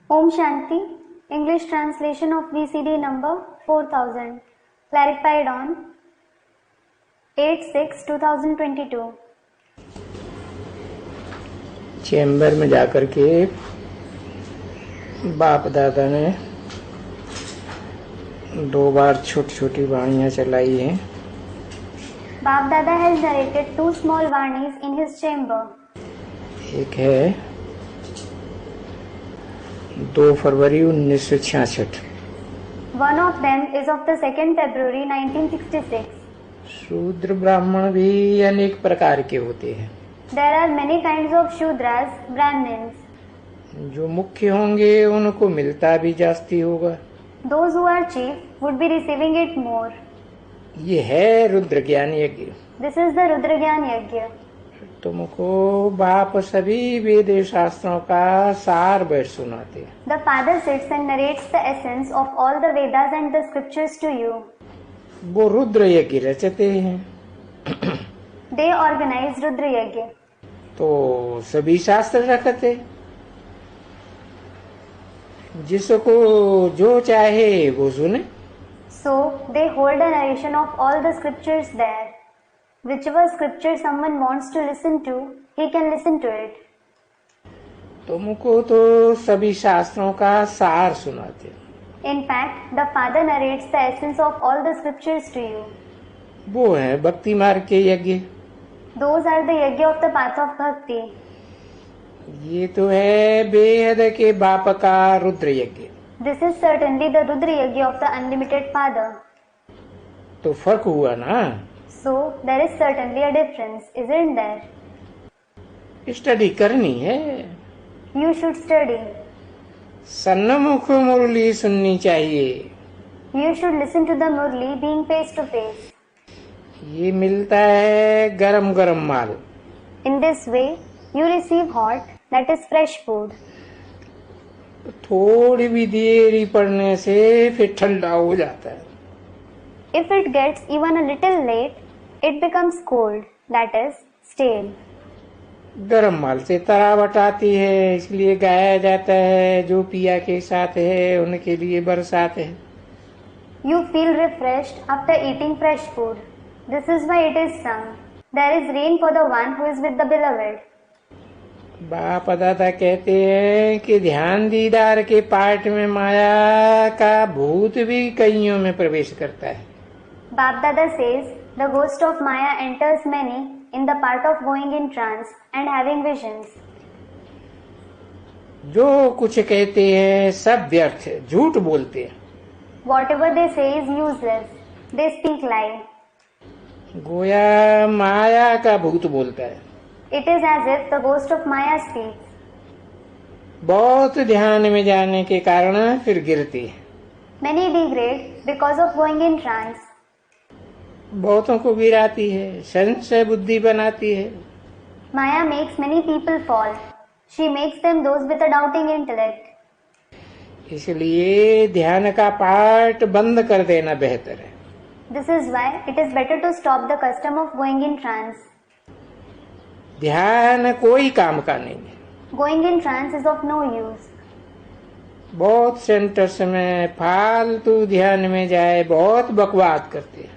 Om Shanti, English translation of VCD number 4000, clarified on 8/6/2022. Chamber में जाकर के बाप दादा ने 2 बार छोटी छोटी वाणियां चलाई हैं। Bap Dada has narrated 2 small Varnis in his chamber. एक है 2 फरवरी 1966। One of them is of the 2nd February 1966. शूद्र ब्राह्मण भी अनेक प्रकार के होते हैं। There are many kinds of Shudras, Brahmins. जो मुख्य होंगे उनको मिलता भी जास्ती होगा। Those who are chief would be receiving it more. ये है रुद्र ज्ञान यज्ञ। This is the Rudragyan Yajna. तुमको बाप सभी वेद शास्त्रों का सार बैठ सुनाते हैं। The father sits and narrates the essence of all the Vedas and the scriptures to you. वो रुद्र यज्ञ रचते हैं। They organize Rudra Yajna. तो सभी शास्त्र रखते, जिसको जो चाहे वो सुने। So they hold a narration of all the scriptures there. Whichever scripture someone wants to listen to, he can listen to it. तुमको तो सभी शास्त्रों का सार सुनाते। In fact, the father narrates the essence of all the scriptures to you. वो है भक्ति मार्ग के यज्ञ। Those are the yajna of the path of bhakti. ये तो है बेहद के बाप का रुद्र यज्ञ। This is certainly the Rudra Yajna of the unlimited father. तो फर्क हुआ ना। So there is certainly a difference, isn't there? Study करनी है। You should study. सन्मुख मुरली सुननी चाहिए। You should listen to the Murli being face to face. ये मिलता है गरम गरम माल। In this way, you receive hot, that is fresh food. थोड़ी भी देरी पड़ने से फिर ठंडा हो जाता है। If it gets even a little late, it becomes cold, that is stale. गरम माल से तरावट आती है, इसलिए गाया जाता है जो पिया के साथ है उनके लिए बरसात है। You feel refreshed after eating fresh food. This is why it is sung. There is rain for the one who is with the beloved. बाप दादा कहते हैं कि ध्यान दीदार के पाठ में माया का भूत भी कईयों में प्रवेश करता है। Bap Dada says the ghost of Maya enters many in the part of going in trance and having visions. जो कुछ कहते हैं सब व्यर्थ है, झूठ बोलते हैं। Whatever they say is useless. They speak lie. गोया माया का भूत बोलता है। It is as if the ghost of Maya speaks. बहुत ध्यान में जाने के कारण फिर गिरती है। Many degrade because of going in trance. बहुतों को गिराती है, संशय बुद्धि बनाती है। Maya makes many people fall. She makes them those with a doubting intellect. इसलिए ध्यान का पाठ बंद कर देना बेहतर है। This is why it is better to stop the custom of going in trance. ध्यान कोई काम का नहीं है। Going in trance is of no use. बहुत सेंटर्स में फालतू ध्यान में जाए बहुत बकवाद करते हैं।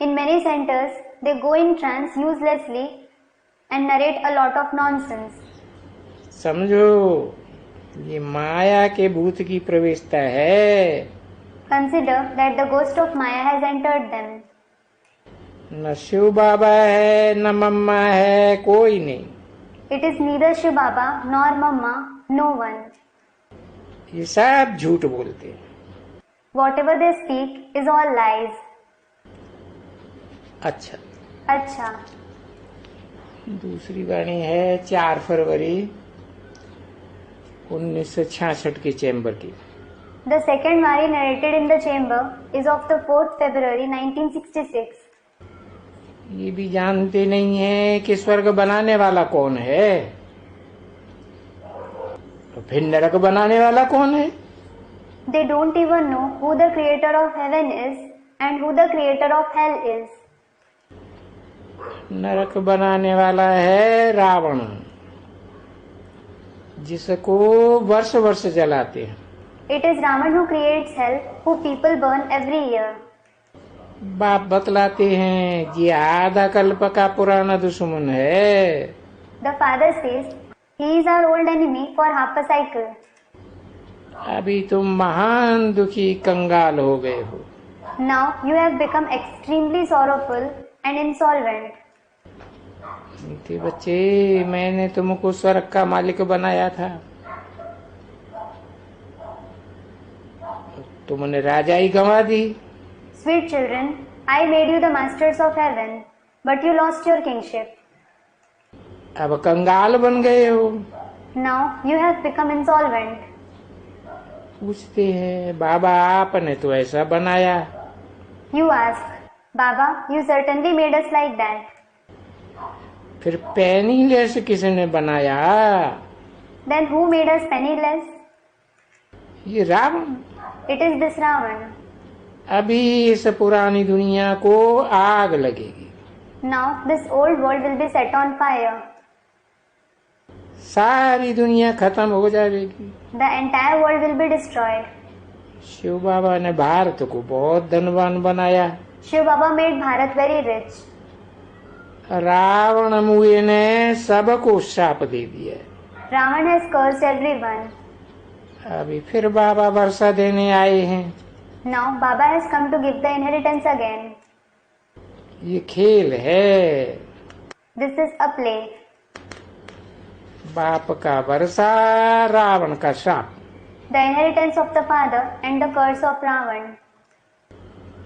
In many centers, they go in trance uselessly and narrate a lot of nonsense. समझो ये माया के भूत की प्रवेशता है। Consider that the ghost of Maya has entered them. न शिव बाबा है न मम्मा है, कोई नहीं। It is neither Shiv Baba nor Mamma, no one. ये सब झूठ बोलते हैं। Whatever they speak is all lies. अच्छा, अच्छा, दूसरी वाणी है 4 फरवरी 1966 की चैम्बर की। the second Vari narrated in the chamber is of the 4th February 1966. ये भी जानते नहीं है कि स्वर्ग बनाने वाला कौन है, तो फिर नरक बनाने वाला कौन है। They don't even know who the creator of heaven is and who the creator of hell is. नरक बनाने वाला है रावण, जिसको वर्ष वर्ष जलाते हैं। It is Ravan who creates hell, who people burn every year. बाप बतलाते हैं ये आधा कल्प का पुराना दुश्मन है। The father says, he is our old enemy for half a cycle. अभी तुम महान दुखी कंगाल हो गए हो। Now you have become extremely sorrowful and insolvent. मीठे बच्चे, मैंने तुमको स्वर्ग का मालिक बनाया था, तुमने राजाई गंवा दी। Sweet children, I made you the masters of heaven, but you lost your kingship. अब कंगाल बन गए हो। Now you have become insolvent. पूछते हैं बाबा आपने तो ऐसा बनाया। You ask, Baba, you certainly made us like that. फिर पेनीलेस किसने बनाया? Then who made us penniless? ये Ravan. It is this Ravan. अभी इस पुरानी दुनिया को आग लगेगी। Now this old world will be set on fire. सारी दुनिया खत्म हो जाएगी। The entire world will be destroyed. Shiv बाबा ने भारत को बहुत धनवान बनाया। Shiv Baba made Bharat very rich. Ravan मुए ने सबको शाप दे दिया। Ravan has cursed everyone. अभी फिर बाबा वर्षा देने आए हैं। Now Baba has come to give the inheritance again. ये खेल है। This is a play. बाप का वर्षा, रावण का शाप। The inheritance of the father and the curse of Ravan.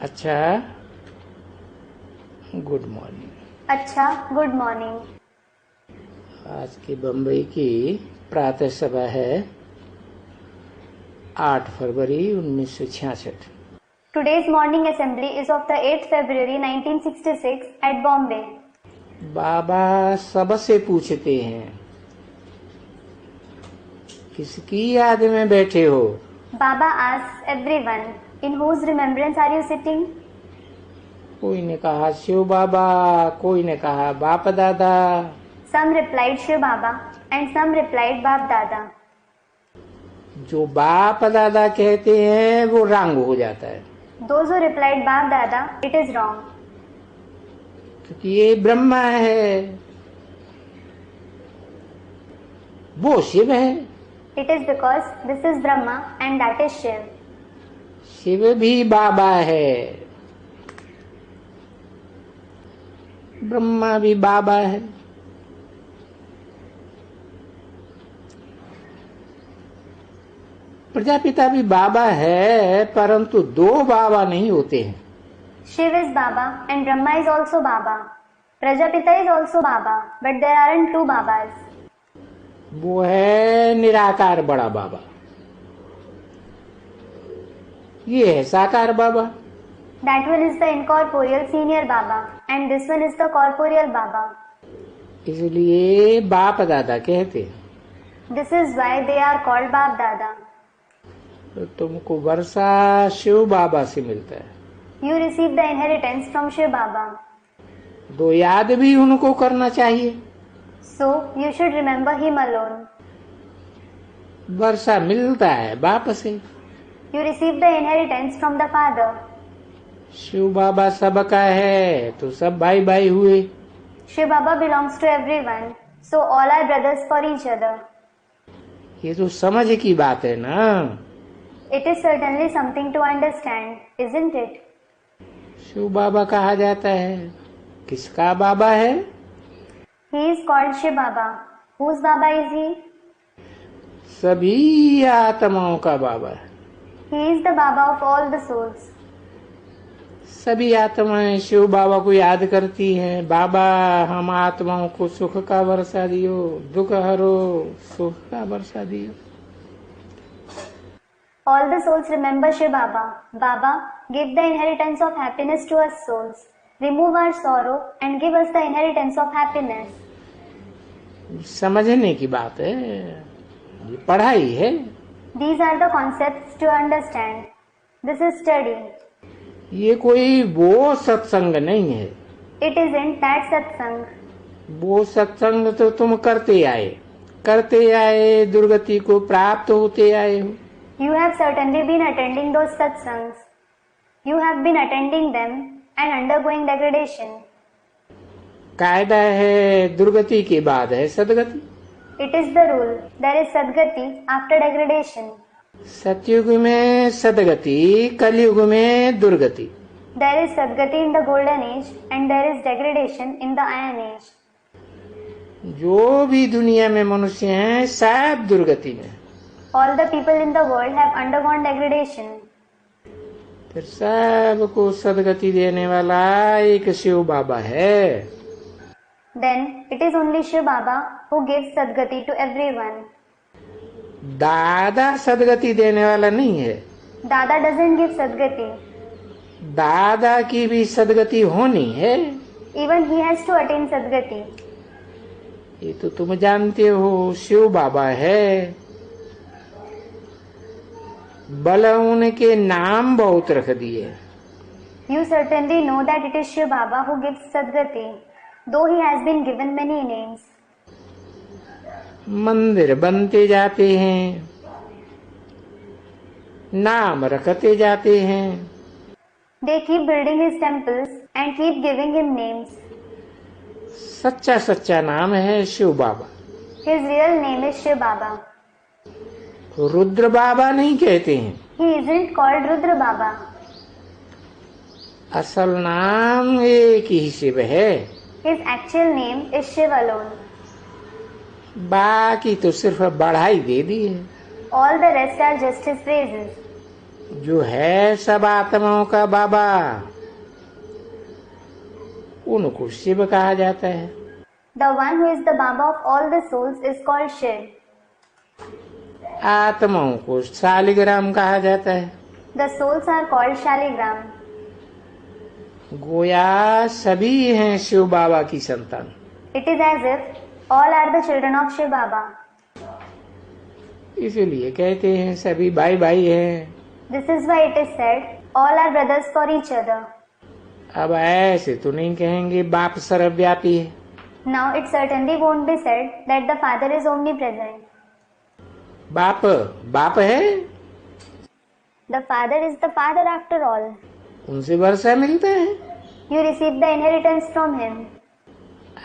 अच्छा, गुड मॉर्निंग। अच्छा, good morning. आज की बम्बई की प्रातः सभा है 8 फरवरी 1966। Today's morning assembly is of the 8th February 1966 at Bombay. बाबा सबसे पूछते हैं किसकी याद में बैठे हो? Baba asks everyone, in whose remembrance are you sitting? कोई ने कहा शिव बाबा, कोई ने कहा बाप दादा। Some replied Shiv Baba and some replied Bap Dada. जो बाप दादा कहते हैं वो रंग हो जाता है, Those who replied Bap Dada, it is wrong. क्योंकि ये ब्रह्मा है, वो शिव है। It is because this is Brahma and that is Shiv. Shiv भी बाबा है, ब्रह्मा भी बाबा है। प्रजापिता भी बाबा है, परंतु 2 बाबा नहीं होते हैं। Shiv is Baba and Brahma is also Baba. Prajapita is also Baba, but there aren't 2 Babas. वो है निराकार बड़ा बाबा, ये है साकार बाबा। That one is the incorporeal senior Baba and this one is the corporeal Baba. इसलिए बाप दादा कहते हैं। This is why they are called Bap Dada. तो तुमको वर्षा शिव बाबा से मिलता है। You receive the inheritance from Shiv Baba. 2 याद भी उनको करना चाहिए। So you should remember him alone. वर्षा मिलता है बाप से। You receive the inheritance from the father. Shiv बाबा सबका है तो सब भाई भाई हुए। Shiv Baba belongs to everyone, so all are brothers for each other. ये तो समझ की बात है ना। It is certainly something to understand, isn't it? Shiv बाबा कहा जाता है, किसका बाबा है? He is called Shiv Baba. Whose Baba is he? सभी आत्माओं का बाबा है। He is the Baba of all the souls. सभी आत्माएं शिव बाबा को याद करती हैं, बाबा हम आत्माओं को सुख का वर्षा दियो, दुख हरो, सुख का वर्षा दियो। All the souls remember Shiv Baba. Baba, give the inheritance of happiness to us souls. Remove our sorrow and give us the inheritance of happiness. समझने की बात है, ये पढ़ाई है। These are the concepts to understand. This is study. ये कोई वो सत्संग नहीं है। It isn't that satsang. वो सत्संग तो तुम करते आए, करते आए, दुर्गति को प्राप्त होते आए हो। You have certainly been attending those satsangs. You have been attending them and undergoing degradation. कायदा है दुर्गति के बाद है सदगति। It is the rule. There is sadgati after degradation. सतयुग में सदगति, कलयुग में दुर्गति। There is sadgati in the golden age and there is degradation in the iron age. जो भी दुनिया में मनुष्य हैं सब दुर्गति में। All the people in the world have undergone degradation. फिर सबको सदगति देने वाला एक शिव बाबा है। Then it is only Shiv Baba who gives sadgati to everyone. दादा सदगति देने वाला नहीं है। Dada doesn't give sadgati. दादा की भी सदगति होनी है। Even he has to attain sadgati. ये तो तुम जानते हो शिव बाबा है। बल उनके नाम बहुत रख दिए। You certainly know that it is Shiv Baba who gives sadgati, though he has been given many names. मंदिर बनते जाते हैं, नाम रखते जाते हैं। They keep building his temples and keep giving him names. सच्चा सच्चा नाम है शिव बाबा। His real name is Shiv Baba. Rudra बाबा नहीं कहते हैं। He isn't called Rudra Baba. असल नाम एक ही शिव है। His actual name is Shiv alone. बाकी तो सिर्फ बढ़ाई दे दी है। All the rest are just his praises. जो है सब आत्माओं का बाबा, उनको शिव कहा जाता है। The one who is the Baba of all the souls is called Shiv. आत्माओं को शालिग्राम कहा जाता है। The souls are called Shaligram. गोया सभी हैं शिव बाबा की संतान। It is as if all are the children of Shiv Baba. इसीलिए कहते हैं सभी भाई भाई हैं। This is why it is said, all are brothers for each other. अब ऐसे तो नहीं कहेंगे बाप सर्वव्यापी है। Now it certainly won't be said that the Father is omnipresent. बाप बाप है, The Father is the Father after all. उनसे वर्षा मिलता है। You receive the inheritance from Him.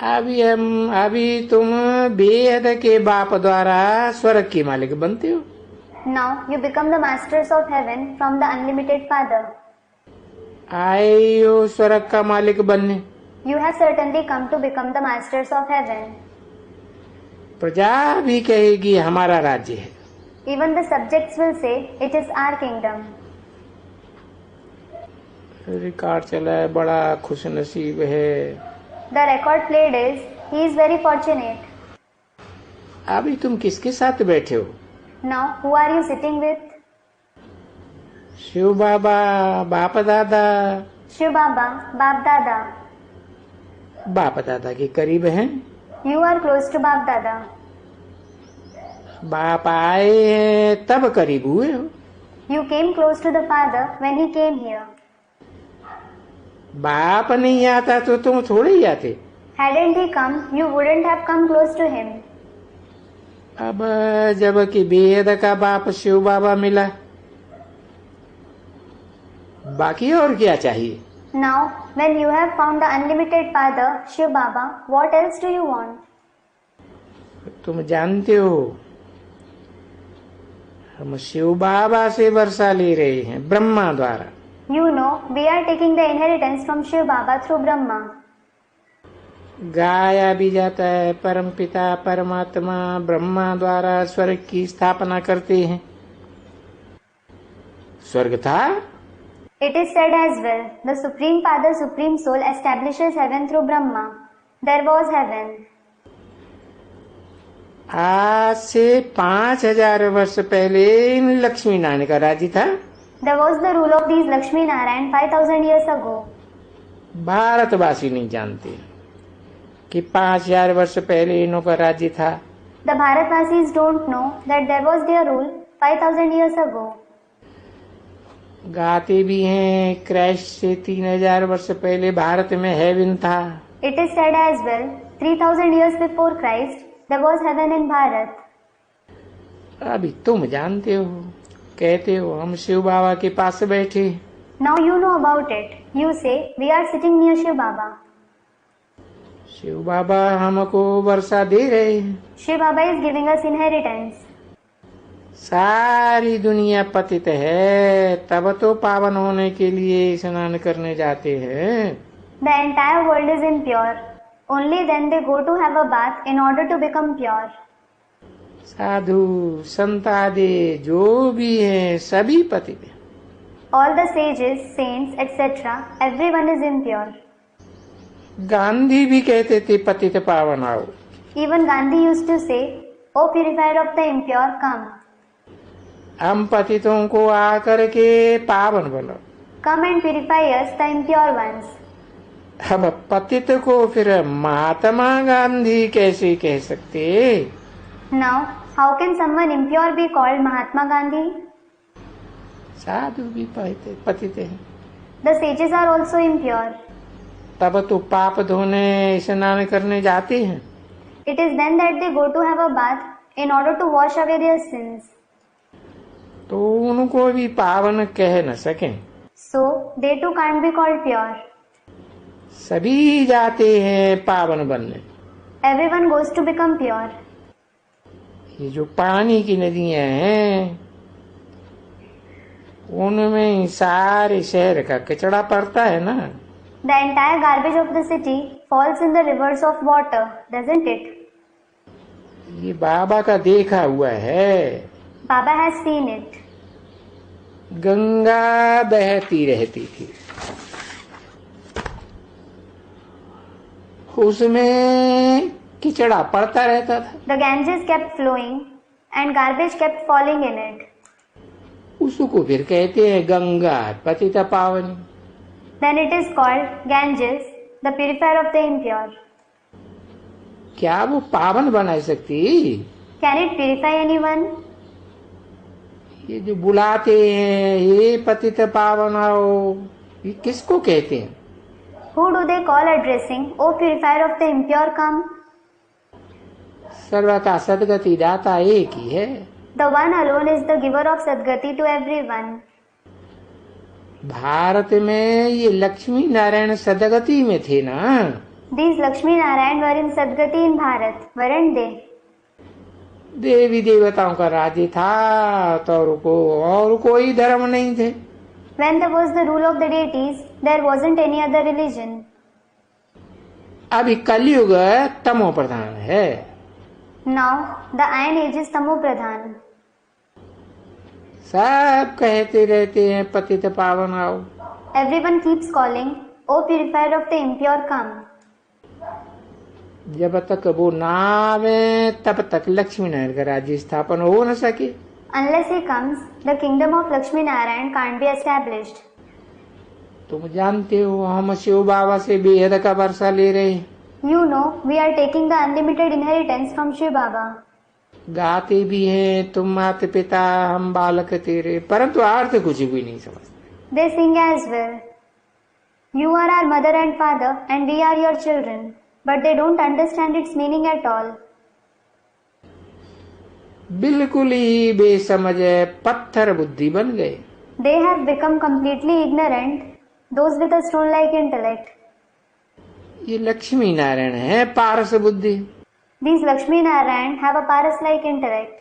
अभी तुम बेहद के बाप द्वारा स्वर्ग के मालिक बनते हो। Now you become the masters of heaven from the unlimited Father. आए हो स्वर्ग का मालिक बनने। You have certainly come to become the masters of heaven. प्रजा भी कहेगी हमारा राज्य है। Even the subjects will say, it is our kingdom. Record चला है, बड़ा खुश नसीब है। The record played is, he is very fortunate. अभी तुम किसके साथ बैठे हो? Now who are you sitting with? Shiv बाबा, बाप दादा। Shiv Baba, Bap Dada. बाप दादा के करीब हैं। You are close to Bap Dada. बाप आए हैं तब करीब हुए हो। You came close to the Father when he came here. बाप नहीं आता तो तुम थोड़े ही आते। Hadn't he come, you wouldn't have come close to him. अब जब कि बेहद का बाप शिव बाबा मिला, बाकी और क्या चाहिए? Now, when you have found the unlimited Father, Shiv Baba, what else do you want? तुम जानते हो हम शिव बाबा से वर्षा ले रहे हैं ब्रह्मा द्वारा। You know, we are taking the inheritance from Shiv Baba through Brahma. गाया भी जाता है परमपिता परमात्मा ब्रह्मा द्वारा स्वर्ग की स्थापना करते हैं। स्वर्ग था। It is said as well, the Supreme Father, Supreme Soul establishes heaven through Brahma. There was heaven. आज से 5000 वर्ष पहले इन लक्ष्मी नारायण का राज्य था। There was the rule of these Lakshmi Narayan 5000 years ago. भारतवासी नहीं जानते कि 5000 वर्ष पहले इनों का राज्य था। The Bharatvasis don't know that there was their rule 5000 years ago. गाते भी हैं क्रैश से 3000 वर्ष पहले भारत में हेवन था। It is said as well, 3000 years before Christ, there was heaven in Bharat. अभी तुम जानते हो, कहते हो हम शिव बाबा के पास बैठे। Now you know about it. You say we are sitting near Shiv Baba. Shiv बाबा हमको वर्षा दे रहे हैं। Shiv Baba is giving us inheritance. सारी दुनिया पतित है, तब तो पावन होने के लिए स्नान करने जाते हैं। The entire world is impure. Only then they go to have a bath in order to become pure. साधु संत आदि जो भी हैं सभी पतित हैं। All the sages, saints, etc., everyone is impure. Gandhi भी कहते थे पतित पावन आओ। Even Gandhi used to say, O purifier of the impure, come. हम पतितों को आकर के पावन बनाओ। Come and purify us, the impure ones. अब पतित को फिर महात्मा गांधी कैसे कह सकते? Now, how can someone impure be called Mahatma Gandhi? साधु भी पतित हैं। The sages are also impure. तब तो पाप धोने स्नान करने जाते हैं। It is then that they go to have a bath in order to wash away their sins. तो उनको भी पावन कह न सकें। So, they too can't be called pure. सभी जाते हैं पावन बनने। Everyone goes to become pure. ये जो पानी की नदियां हैं उनमें सारे शहर का कचरा पड़ता है ना। The entire garbage of the city falls in the rivers of water, doesn't it? ये बाबा का देखा हुआ है। Baba has seen it. Ganga बहती रहती थी, उसमें कीचड़ा पड़ता रहता था। The Ganges kept flowing and garbage kept falling in it. उसको फिर कहते हैं गंगा पतित पावनी। Then it is called Ganges, the purifier of the impure. क्या वो पावन बना सकती? Can it purify anyone? ये जो बुलाते हैं ये पतित पावन आओ, ये किसको कहते हैं? Who do they call addressing, O purifier of the impure, come? सर्वथा सदगति दाता एक ही है। The one alone is the giver of Sadgati to everyone. Bharat में ये लक्ष्मी नारायण सदगति में थे ना। These Lakshmi Narayan were in Sadgati in Bharat, weren't they? देवी देवताओं का राज्य था तो और कोई धर्म नहीं थे। When there was the rule of the deities, there wasn't any other religion. अभी कलयुग तमो प्रधान है। Now, the Iron Age is Tamo Pradhan. सब कहते रहते हैं पतित पावन आओ। Everyone keeps calling, O purifier of the impure, come. जब तक वो ना आवे तब तक लक्ष्मी नारायण का राज्य स्थापन हो न सके। Unless he comes, the kingdom of Lakshmi Narayan can't be established. तुम जानते हो हम शिव बाबा से बेहद का वर्षा ले रहे हैं। You know, we are taking the unlimited inheritance from Shiv Baba. गाते भी हैं तुम माता पिता हम बालक तेरे, परंतु अर्थ कुछ भी नहीं समझते। They sing as well. You are our mother and father and we are your children, but they don't understand its meaning at all. बिल्कुल ही बेसमझ पत्थर बुद्धि बन गए। They have become completely ignorant, those with a stone-like intellect. ये लक्ष्मी नारायण है पारस बुद्धि। These Lakshmi Narayan have a Paras-like intellect.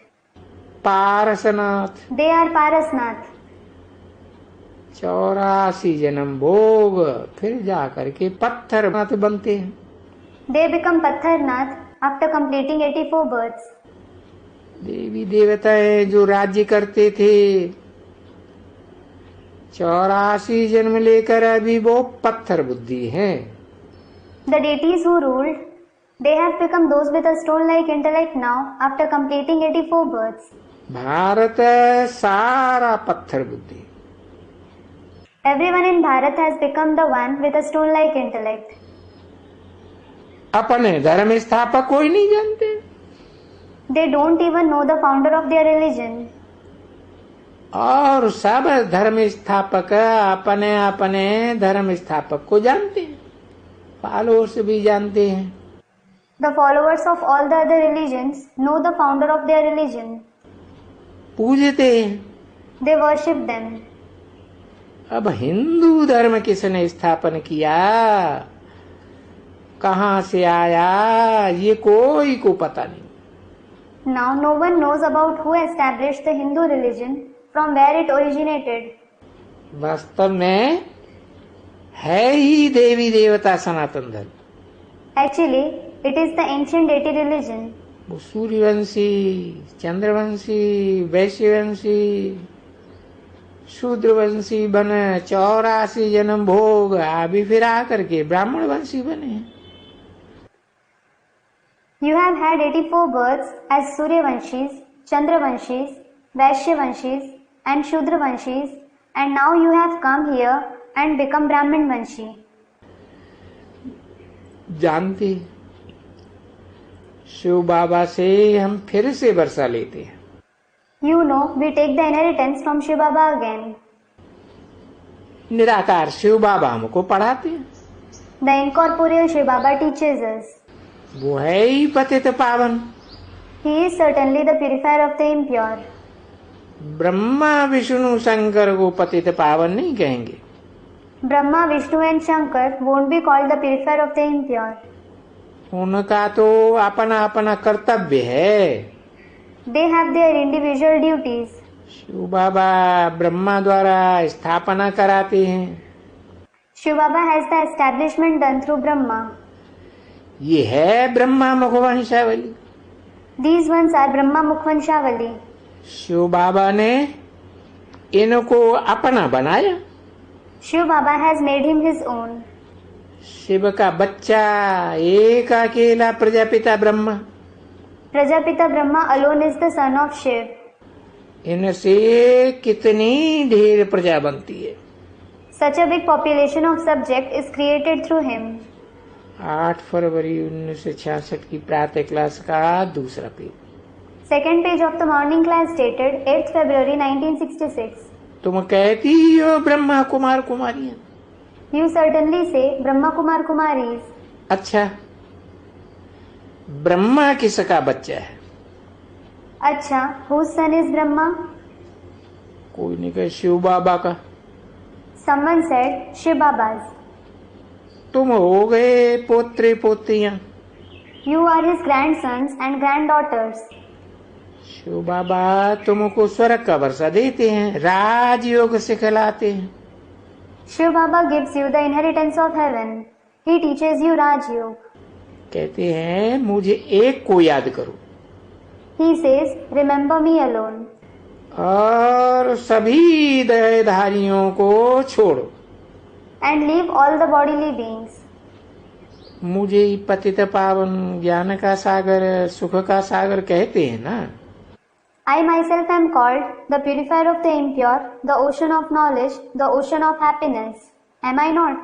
Parasnath. They are Parasnath. 84 जन्म भोग फिर जा करके पत्थर नाथ बनते हैं। They become Patharnath after completing 84 births. देवी देवताएं जो राज्य करते थे 84 जन्म लेकर अभी वो पत्थर बुद्धि हैं। The deities who ruled, they have become those with a stone-like intellect now after completing 84 births. Bharat सारा पत्थर बुद्धि। Everyone in Bharat has become the one with a stone-like intellect. अपने धर्म स्थापक कोई नहीं जानते। They don't even know the founder of their religion. और सब धर्म स्थापक अपने अपने धर्म स्थापक को जानते हैं, फॉलोअर्स भी जानते हैं। The followers of all the other religions know the founder of their religion. पूजते हैं। They worship them. अब हिंदू धर्म किसने स्थापन किया, कहां से आया, ये कोई को पता नहीं। Now no one knows about who established the Hindu religion, from where it originated. वास्तव में है ही देवी देवता सनातन धर्म। Actually, it is the ancient deity religion. वो सूर्यवंशी, चंद्रवंशी, वैश्यवंशी, शूद्रवंशी बने, 84 जन्म भोग, अभी फिर आकर के ब्राह्मण वंशी बने। You have had 84 births as Suryavanshis, Chandravanshis, Vaishyavanshis and Shudravanshis, and now you have come here and become Brahmin Vanshi. जानते शिव बाबा से हम फिर से वर्षा लेते हैं। You know, we take the inheritance from Shiv Baba again. निराकार शिव बाबा हमको पढ़ाते हैं। The incorporeal Shiv Baba teaches us. वो है ही पतित पावन। He is certainly the purifier of the impure. Brahma Vishnu Shankar को पतित पावन नहीं कहेंगे। Brahma, Vishnu and Shankar won't be called the purifier of the impure. उनका तो अपना अपना कर्तव्य है। They have their individual duties. Shiv बाबा ब्रह्मा द्वारा स्थापना कराते हैं। Shiv Baba has the establishment done through Brahma. ये है Brahma मुखवंशावली। These ones are Brahma Mukhvanshavali. Shiv बाबा ने इनको अपना बनाया। Shiv Baba has made him his own. Shiv का बच्चा एक अकेला Prajapita Brahma. Prajapita Brahma alone is the son of Shiv. इनसे कितनी ढेर प्रजा बनती है। Such a big population of subject is created through him. 8 फरवरी 1966 की प्रातः क्लास का दूसरा page. Second page of the morning class dated 8th February 1966. तुम कहती हो Brahma Kumar कुमारियां। You certainly say Brahma Kumar Kumaris. अच्छा, ब्रह्मा किसका बच्चा है? अच्छा, whose son is Brahma? कोई नहीं कहे शिव बाबा का। Someone said Shiv Baba's. तुम हो गए Potre पोतियां। You are his grandsons and granddaughters. Shiv बाबा तुमको स्वर्ग का वर्षा देते हैं, राजयोग सिखलाते हैं। Shiv Baba gives you the inheritance of heaven. He teaches you Raj Yoga. कहते हैं मुझे एक को याद करो। He says, remember me alone. और सभी देहधारियों को छोड़ो। And leave all the bodily beings. मुझे पतित पावन ज्ञान का सागर सुख का सागर कहते हैं ना। I myself am called the purifier of the impure, the ocean of knowledge, the ocean of happiness. Am I not?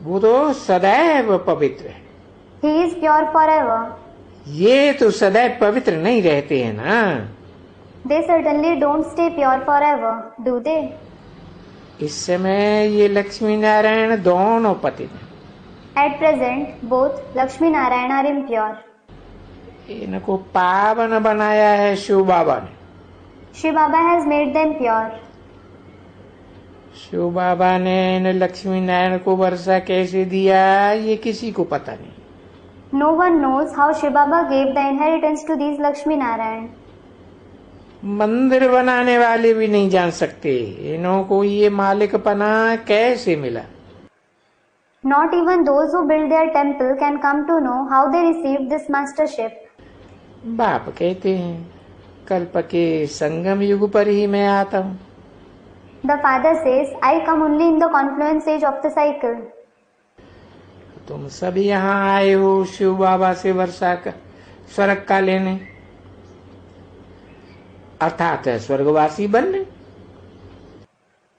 वो तो सदैव पवित्र है। He is pure forever. ये तो सदैव पवित्र नहीं रहते हैं ना। They certainly don't stay pure forever, do they? इस समय ये लक्ष्मी नारायण दोनों पतित हैं। At present, both Lakshmi Narayana are impure. इनको पावन बनाया है शिव बाबा ने। Shiv Baba has made them pure. Shiv बाबा ने इन लक्ष्मी नारायण को वर्षा कैसे दिया ये किसी को पता नहीं। No one knows how Shiv Baba gave the inheritance to these Lakshmi Narayan. मंदिर बनाने वाले भी नहीं जान सकते इन्हों को ये मालिकपना कैसे मिला। Not even those who build their temple can come to know how they received this mastership. बाप कहते हैं कल्प के संगम युग पर ही मैं आता हूँ। The father says, I come only in the confluence age of the cycle. तुम सभी यहाँ आए हो शिव बाबा से वर्षा का स्वर्ग का लेने, अर्थात स्वर्गवासी बनने।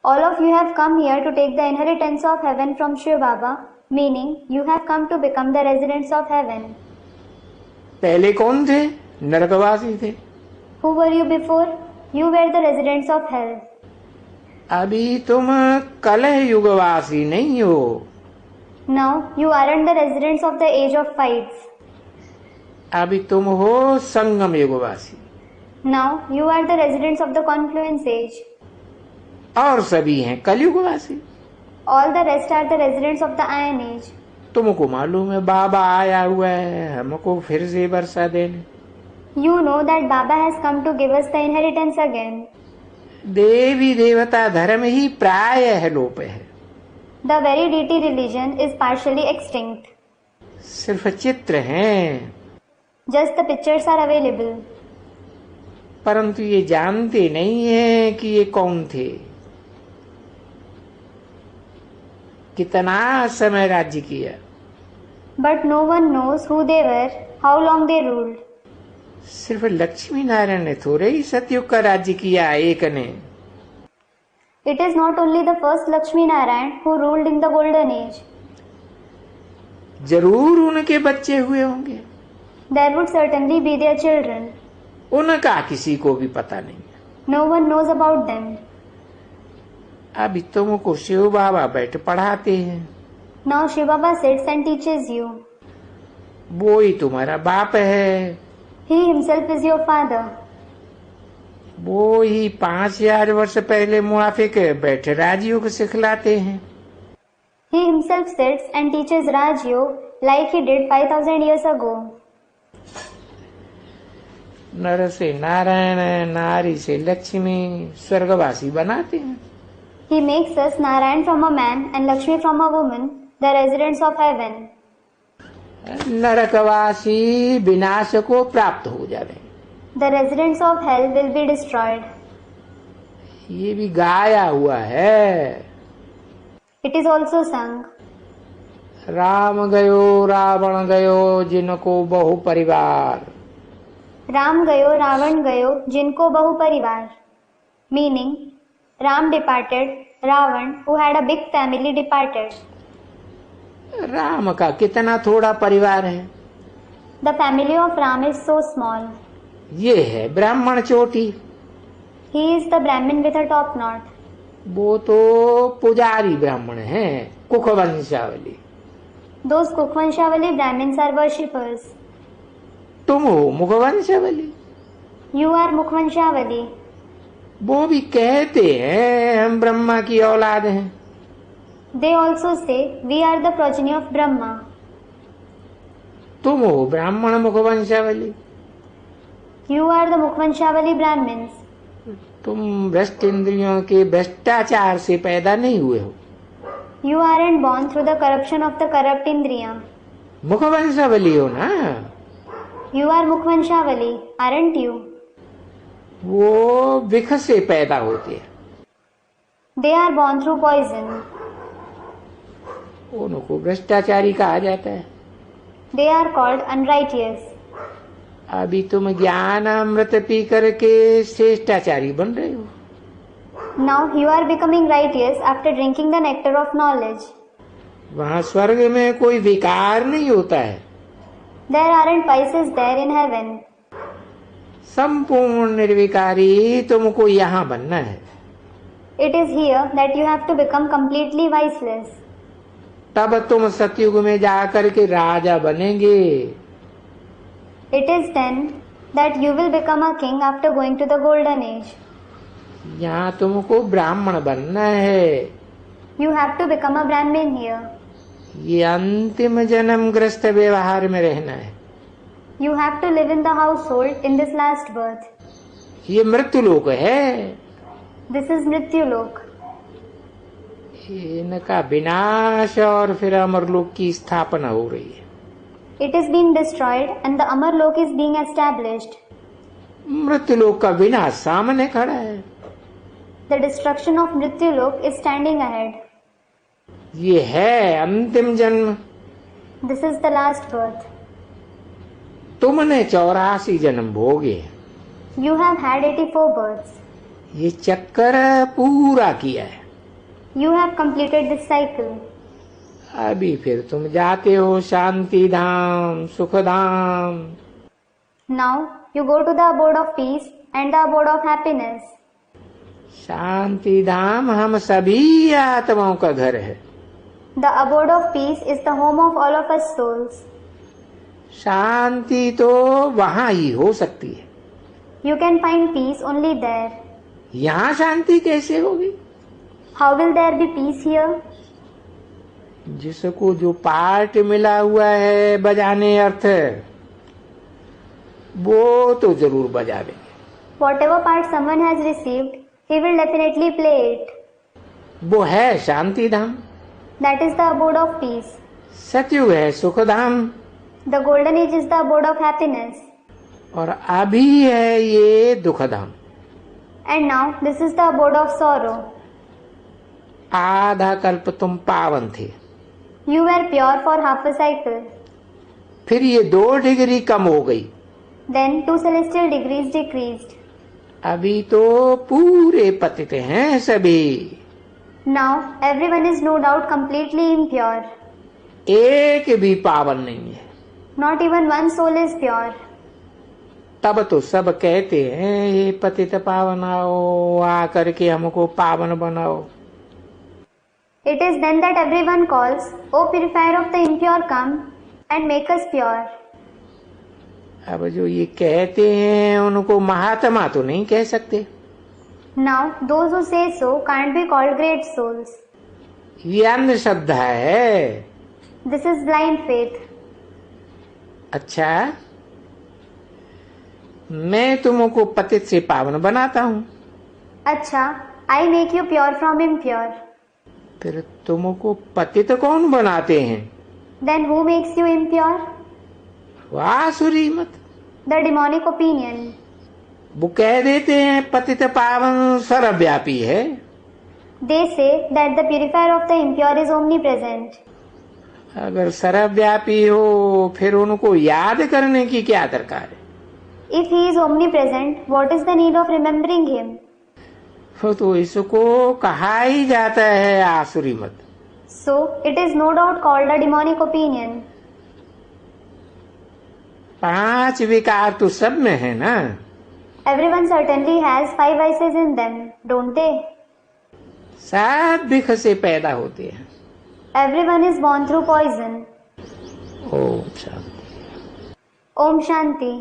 All of you have come here to take the inheritance of heaven from Shiv Baba, meaning you have come to become the residents of heaven. पहले कौन थे? नरकवासी थे। Who were you before? You were the residents of hell. अभी तुम कलह युगवासी नहीं हो। Now you aren't the residents of the age of fights. अभी तुम हो संगम युगवासी, Now you are the residents of the confluence age. और सभी हैं कलयुगवासी। All the rest are the residents of the iron age. तुमको मालूम है बाबा आया हुआ है हमको फिर से वर्षा देने। You know that Baba has come to give us the inheritance again. देवी देवता धर्म ही प्रायः लोप है। The very deity religion is partially extinct. सिर्फ चित्र हैं, Just the pictures are available. परंतु ये जानते नहीं है कि ये कौन थे, कितना समय राज्य किया। But no one knows who they were, how long they ruled. सिर्फ लक्ष्मी नारायण ने थोड़े ही सतयुग का राज्य किया एक ने। It is not only the first Lakshmi Narayan who ruled in the golden age. जरूर उनके बच्चे हुए होंगे, There would certainly be their children. उनका किसी को भी पता नहीं। No one knows about them. अभी तुमको शिव बाबा बैठ पढ़ाते हैं, Now Shiv Baba sits and teaches you. वो ही तुम्हारा बाप है, He himself is your father. वो ही 5000 वर्ष पहले मुआफिक बैठ राजयोग सिखलाते हैं। He himself sits and teaches Raj Yoga like he did 5000 years ago. नर से नारायण, नारी से लक्ष्मी, स्वर्गवासी बनाते हैं। He makes us Narayan from a man and Lakshmi from a woman, the residents of heaven. नरकवासी विनाश को प्राप्त हो जावे। The residents of hell will be destroyed. ये भी गाया हुआ है। It is also sung. Ram गयो रावण गयो जिनको बहु परिवार। Ram gayo, Ravan gayo, jinko bahu parivar. Meaning, Ram departed, Ravan, who had a big family, departed. Ram का कितना थोड़ा परिवार है। The family of Ram is so small. ये है ब्राह्मण चोटी, He is the Brahmin with a top knot. वो तो पुजारी ब्राह्मण हैं, कुख वंशावली। Those Kukhvanshavali Brahmins are worshippers. तुम हो मुख वंशावली। You are Mukhvanshavali. वो भी कहते हैं हम ब्रह्मा की औलाद हैं। They also say we are the progeny of Brahma. तुम हो ब्राह्मण मुख वंशावली। You are the Mukhvanshavali Brahmins. तुम भ्रष्ट इंद्रियों के भ्रष्टाचार से पैदा नहीं हुए हो। You aren't born through the corruption of the corrupt Indriya. मुख वंशावली हो ना। You are Mukhvanshavali, aren't you? वो विख से पैदा होते हैं, They are born through poison. उनको भ्रष्टाचारी कहा जाता है। They are called unrighteous. अभी तुम ज्ञान अमृत पी करके श्रेष्ठाचारी बन रहे हो। Now you are becoming righteous after drinking the nectar of knowledge. वहाँ स्वर्ग में कोई विकार नहीं होता है। There aren't vices there in heaven. संपूर्ण निर्विकारी तुमको यहाँ बनना है। It is here that you have to become completely viceless. तब तुम सतयुग में जाकर के राजा बनेंगे। It is then that you will become a king after going to the golden age. यहाँ तुमको ब्राह्मण बनना है। You have to become a Brahmin here. ये अंतिम जन्म ग्रस्त व्यवहार में रहना है। You have to live in the household in this last birth. ये मृत्यु लोक है। This is Mrityulok. इनका विनाश और फिर अमरलोक की स्थापना हो रही है। It is being destroyed and the Amarlok is being established. मृत्युलोक का विनाश सामने खड़ा है। The destruction of Mrityulok is standing ahead. ये है अंतिम जन्म। This is the last birth. तुमने 84 जन्म भोगे। You have had 84 births. ये चक्कर पूरा किया है। You have completed this cycle. अभी फिर तुम जाते हो शांति धाम, सुख धाम। Now you go to the abode of peace and the abode of happiness. शांति धाम हम सभी आत्माओं का घर है। The abode of peace is the home of all of us souls. शांति तो वहां ही हो सकती है, You can find peace only there. यहाँ शांति कैसे होगी? How will there be peace here? जिसको जो पार्ट मिला हुआ है बजाने अर्थ, वो तो जरूर बजावेंगे। Whatever part someone has received, he will definitely play it. वो है शांति धाम, That is the abode of peace. सतयुग है सुख धाम, The golden age is the abode of happiness. और अभी है ये दुख धाम। And now this is the abode of sorrow. आधा कल्प तुम पावन थे, You were pure for half a cycle. फिर ये 2 डिग्री कम हो गई, Then 2 celestial degrees decreased. अभी तो पूरे पतित हैं सभी। Now everyone is no doubt completely impure. एक भी पावन नहीं है। Not even one soul is pure. तब तो सब कहते हैं ये पतित पावन आओ, आकर के हमको पावन बनाओ। It is then that everyone calls, O purifier of the impure, come and make us pure. अब जो ये कहते हैं उनको महात्मा तो नहीं कह सकते। Now those who say so can't be called great souls. ये अंधश्रद्धा है। This is blind faith. अच्छा, मैं तुमको पतित से पावन बनाता हूँ, अच्छा, I make you pure from impure. फिर तुमको पतित कौन बनाते हैं? Then who makes you impure? वासुरी मत। The demonic opinion. वो कह देते हैं पतित पावन सर्वव्यापी है। They say that the purifier of the impure is omnipresent. अगर सर्वव्यापी हो फिर उनको याद करने की क्या दरकार है? If he is omnipresent, what is the need of remembering him? तो इसको कहा ही जाता है आसुरी मत। So it is no doubt called a demonic opinion. 5 विकार तो सब में है ना? Everyone certainly has 5 vices in them, don't they? सब विख से पैदा होते हैं। Everyone is born through poison. Om Shanti. Om Shanti.